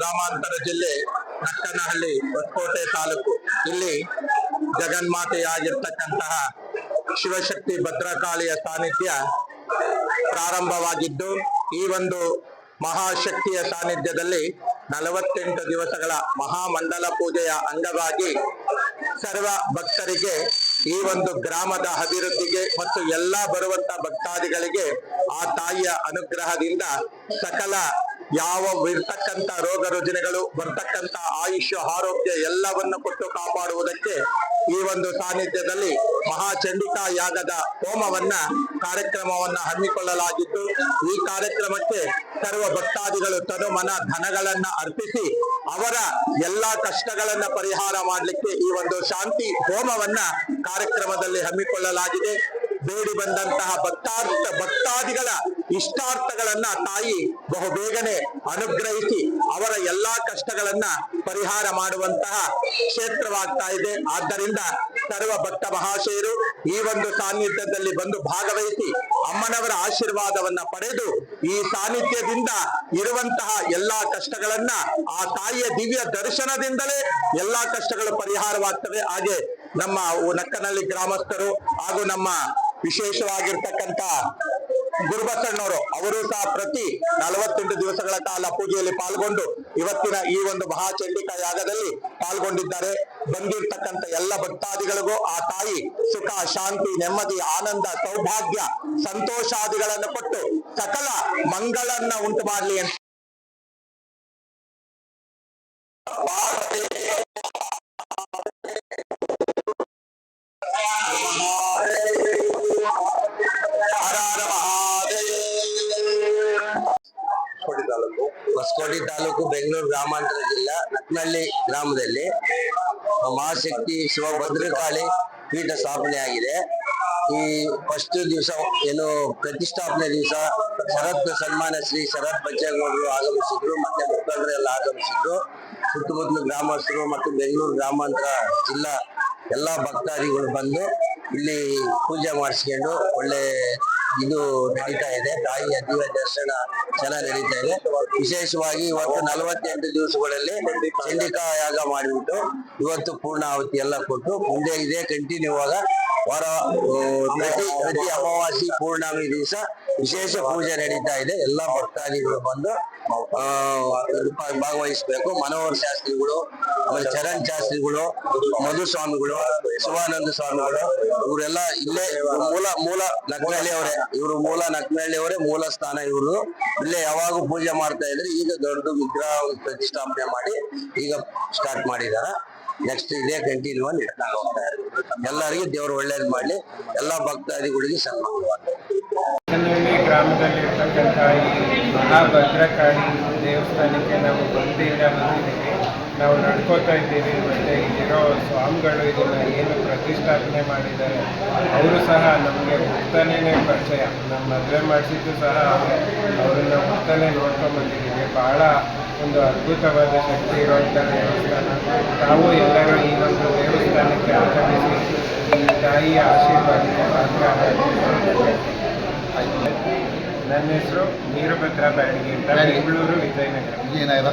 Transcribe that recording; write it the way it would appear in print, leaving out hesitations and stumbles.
ಗ್ರಾಮಾಂತರ ಜಿಲ್ಲೆ ನಕ್ಕನಹಳ್ಳಿ ಹೊಸಕೋಟೆ ತಾಲೂಕು. ಇಲ್ಲಿ ಜಗನ್ಮಾತೆಯಾಗಿರ್ತಕ್ಕಂತಹ ಶಿವಶಕ್ತಿ ಭದ್ರಕಾಳಿಯ ಸಾನ್ನಿಧ್ಯ ಪ್ರಾರಂಭವಾಗಿದ್ದು, ಈ ಒಂದು ಮಹಾಶಕ್ತಿಯ ಸಾನ್ನಿಧ್ಯದಲ್ಲಿ 48 ದಿವಸಗಳ ಮಹಾಮಂಡಲ ಪೂಜೆಯ ಅಂಗವಾಗಿ ಸರ್ವ ಭಕ್ತರಿಗೆ, ಈ ಒಂದು ಗ್ರಾಮದ ಅಭಿವೃದ್ಧಿಗೆ ಮತ್ತು ಎಲ್ಲಾ ಬರುವಂತ ಭಕ್ತಾದಿಗಳಿಗೆ ಆ ತಾಯಿಯ ಅನುಗ್ರಹದಿಂದ ಸಕಲ ಯಾವ ಇರ್ತಕ್ಕಂಥ ರೋಗ ರುಜಿನಗಳು ಬರ್ತಕ್ಕಂಥ ಆಯುಷ್ಯ ಆರೋಗ್ಯ ಎಲ್ಲವನ್ನು ಕೊಟ್ಟು ಕಾಪಾಡುವುದಕ್ಕೆ ಈ ಒಂದು ಸಾನ್ನಿಧ್ಯದಲ್ಲಿ ಮಹಾಚಂಡಿಕಾ ಯಾಗದ ಹೋಮವನ್ನ ಕಾರ್ಯಕ್ರಮವನ್ನ ಹಮ್ಮಿಕೊಳ್ಳಲಾಗಿದ್ದು, ಈ ಕಾರ್ಯಕ್ರಮಕ್ಕೆ ಸರ್ವ ಭಕ್ತಾದಿಗಳು ತನು ಮನ ಧನಗಳನ್ನ ಅರ್ಪಿಸಿ ಅವರ ಎಲ್ಲಾ ಕಷ್ಟಗಳನ್ನ ಪರಿಹಾರ ಮಾಡಲಿಕ್ಕೆ ಈ ಒಂದು ಶಾಂತಿ ಹೋಮವನ್ನ ಕಾರ್ಯಕ್ರಮದಲ್ಲಿ ಹಮ್ಮಿಕೊಳ್ಳಲಾಗಿದೆ. ಬೇಡಿ ಬಂದಂತಹ ಭಕ್ತಾದಿಗಳ ಇಷ್ಟಾರ್ಥಗಳನ್ನ ತಾಯಿ ಬಹುಬೇಗನೆ ಅನುಗ್ರಹಿಸಿ ಅವರ ಎಲ್ಲಾ ಕಷ್ಟಗಳನ್ನ ಪರಿಹಾರ ಮಾಡುವಂತಹ ಕ್ಷೇತ್ರವಾಗ್ತಾ ಇದೆ. ಆದ್ದರಿಂದ ಸರ್ವ ಭಕ್ತ ಮಹಾಶಯರು ಈ ಒಂದು ಸಾನ್ನಿಧ್ಯದಲ್ಲಿ ಬಂದು ಭಾಗವಹಿಸಿ ಅಮ್ಮನವರ ಆಶೀರ್ವಾದವನ್ನ ಪಡೆದು ಈ ಸಾನ್ನಿಧ್ಯದಿಂದ ಇರುವಂತಹ ಎಲ್ಲಾ ಕಷ್ಟಗಳನ್ನ ಆ ತಾಯಿಯ ದಿವ್ಯ ದರ್ಶನದಿಂದಲೇ ಎಲ್ಲಾ ಕಷ್ಟಗಳು ಪರಿಹಾರವಾಗ್ತವೆ. ಹಾಗೆ ನಮ್ಮ ನಕ್ಕನಹಳ್ಳಿ ಗ್ರಾಮಸ್ಥರು ಹಾಗೂ ನಮ್ಮ ವಿಶೇಷವಾಗಿರ್ತಕ್ಕಂಥ ಗುರುಬಸಣ್ಣವರು ಅವರು ಸಹ ಪ್ರತಿ 48 ದಿವಸಗಳ ಕಾಲ ಪೂಜೆಯಲ್ಲಿ ಪಾಲ್ಗೊಂಡು ಇವತ್ತಿನ ಈ ಒಂದು ಮಹಾಚಂಡಿಕಾ ಯಾಗದಲ್ಲಿ ಪಾಲ್ಗೊಂಡಿದ್ದಾರೆ. ಬಂದಿರ್ತಕ್ಕಂಥ ಎಲ್ಲ ಭಕ್ತಾದಿಗಳಿಗೂ ಆ ತಾಯಿ ಸುಖ, ಶಾಂತಿ, ನೆಮ್ಮದಿ, ಆನಂದ, ಸೌಭಾಗ್ಯ, ಸಂತೋಷಾದಿಗಳನ್ನು ಕೊಟ್ಟು ಸಕಲ ಮಂಗಳನ್ನ ಉಂಟು ಮಾಡಲಿ ಅಂತ ಹೊಸಕೋಟೆ ತಾಲೂಕು ಬೆಂಗಳೂರು ಗ್ರಾಮಾಂತರ ಜಿಲ್ಲಾ ನಕ್ಕನಹಳ್ಳಿ ಗ್ರಾಮದಲ್ಲಿ ಮಹಾಶಕ್ತಿ ಶಿವಭದ್ರಕಾಳಿ ಪೀಠ ಸ್ಥಾಪನೆ ಆಗಿದೆ. ಈ ಫಸ್ಟ್ ದಿವಸ ಏನು ಪ್ರತಿಷ್ಠಾಪನೆ ದಿವಸ ಶರತ್ ಸನ್ಮಾನ ಶ್ರೀ ಶರತ್ ಬಚ್ಚೇಗೌಡರು ಆಗಮಿಸಿದ್ರು, ಮತ್ತೆ ಮುಖಂಡರೆಲ್ಲ ಆಗಮಿಸಿದ್ರು. ಸುತ್ತಮುತ್ತಲು ಗ್ರಾಮಸ್ಥರು ಮತ್ತು ಬೆಂಗಳೂರು ಗ್ರಾಮಾಂತರ ಜಿಲ್ಲಾ ಎಲ್ಲಾ ಭಕ್ತಾದಿಗಳು ಬಂದು ಇಲ್ಲಿ ಪೂಜೆ ಮಾಡಿಸ್ಕೊಂಡು ಒಳ್ಳೆ ಇದು ನಡೀತಾ ಇದೆ. ತಾಯಿಯ ದಿವ್ಯ ದರ್ಶನ ಚೆನ್ನಾಗಿ ನಡೀತಾ ಇದೆ. ವಿಶೇಷವಾಗಿ ಇವತ್ತು 48 ದಿವಸಗಳಲ್ಲಿ ಚಂಡಿಕಾ ಯಾಗ ಮಾಡಿಬಿಟ್ಟು ಇವತ್ತು ಪೂರ್ಣಾಹುತಿ ಎಲ್ಲ ಕೊಟ್ಟು ಮುಂದೆ ಇದೆ ಕಂಟಿನ್ಯೂ ಆಗ ವಾರ ಪ್ರತಿ ಅಮಾವಾಸ್ಯೆ ಪೂರ್ಣಮಿ ದಿವಸ ವಿಶೇಷ ಪೂಜೆ ನಡೀತಾ ಇದೆ. ಎಲ್ಲಾ ಭಕ್ತಾದಿಗಳು ಬಂದು ಭಾಗವಹಿಸಬೇಕು. ಮನೋಹರ್ ಶಾಸ್ತ್ರಿಗಳು, ಆಮೇಲೆ ಚರಣ್ ಶಾಸ್ತ್ರಿಗಳು, ಮಧುಸ್ವಾಮಿಗಳು, ಶಿವಾನಂದ ಸ್ವಾಮಿಗಳು ಇವರೆಲ್ಲ ಇಲ್ಲೇ ಮೂಲ ನಕ್ಕನಹಳ್ಳಿ ಅವರೇ. ಇವರು ಮೂಲ ನಕ್ಕನಹಳ್ಳಿ ಅವರೇ, ಮೂಲ ಸ್ಥಾನ ಇವರು. ಇಲ್ಲೇ ಯಾವಾಗ ಪೂಜೆ ಮಾಡ್ತಾ ಇದ್ರೆ ಈಗ ದೊಡ್ಡ ವಿಗ್ರಹ ಪ್ರತಿಷ್ಠಾಪನೆ ಮಾಡಿ ಈಗ ಸ್ಟಾರ್ಟ್ ಮಾಡಿದಾರ. ನೆಕ್ಸ್ಟ್ ಇದೇ ಕಂಟಿನ್ಯೂ ಹೋಗ್ತಾ ಇರ್ತಾರೆ. ಎಲ್ಲರಿಗೂ ದೇವರು ಒಳ್ಳೇದು ಮಾಡಲಿ, ಎಲ್ಲಾ ಭಕ್ತಾದಿಗಳಿಗೆ ಸನ್ಮಾನವಾಗಲಿ. ನಕ್ಕನಹಳ್ಳಿ ಗ್ರಾಮದಲ್ಲಿರ್ತಕ್ಕಂಥ ಈ ಮಹಾಭದ್ರಕಾಳಿ ದೇವಸ್ಥಾನಕ್ಕೆ ನಾವು ಬಂದಿದ್ದೀವಿ. ನಾವು ನಡ್ಕೋತಾ ಇದ್ದೀವಿ. ಮತ್ತು ಇಲ್ಲಿರೋ ಸ್ವಾಮಿಗಳು ಇದನ್ನು ಏನು ಪ್ರತಿಷ್ಠಾಪನೆ ಮಾಡಿದ್ದಾರೆ ಅವರು ಸಹ ನಮಗೆ ಹುಡ್ತಾನೇ ಪರಿಚಯ. ನಮ್ಮ ಮದುವೆ ಮಾಡಿಸಿದ್ದು ಸಹ ಅವರನ್ನ ಹುಡ್ತಾನೆ ನೋಡ್ಕೊಂಡ್ಬಂದಿದ್ದೀವಿ. ಭಾಳ ಒಂದು ಅದ್ಭುತವಾದ ಶಕ್ತಿ ಇರುವಂಥ ದೇವಸ್ಥಾನ. ತಾವು ಎಲ್ಲರೂ ಈ ಒಂದು ದೇವಸ್ಥಾನಕ್ಕೆ ಆಗಮಿಸಿ ಈ ತಾಯಿಯ ಆಶೀರ್ವಾದಕ್ಕೆ ಪಾತ್ರ. ನನ್ನ ಹೆಸರು ವೀರಭದ್ರ ಬ್ಯಾಡಗಿ ಅಂತ, ಬೆಂಗಳೂರು ವಿಜಯನಗರ.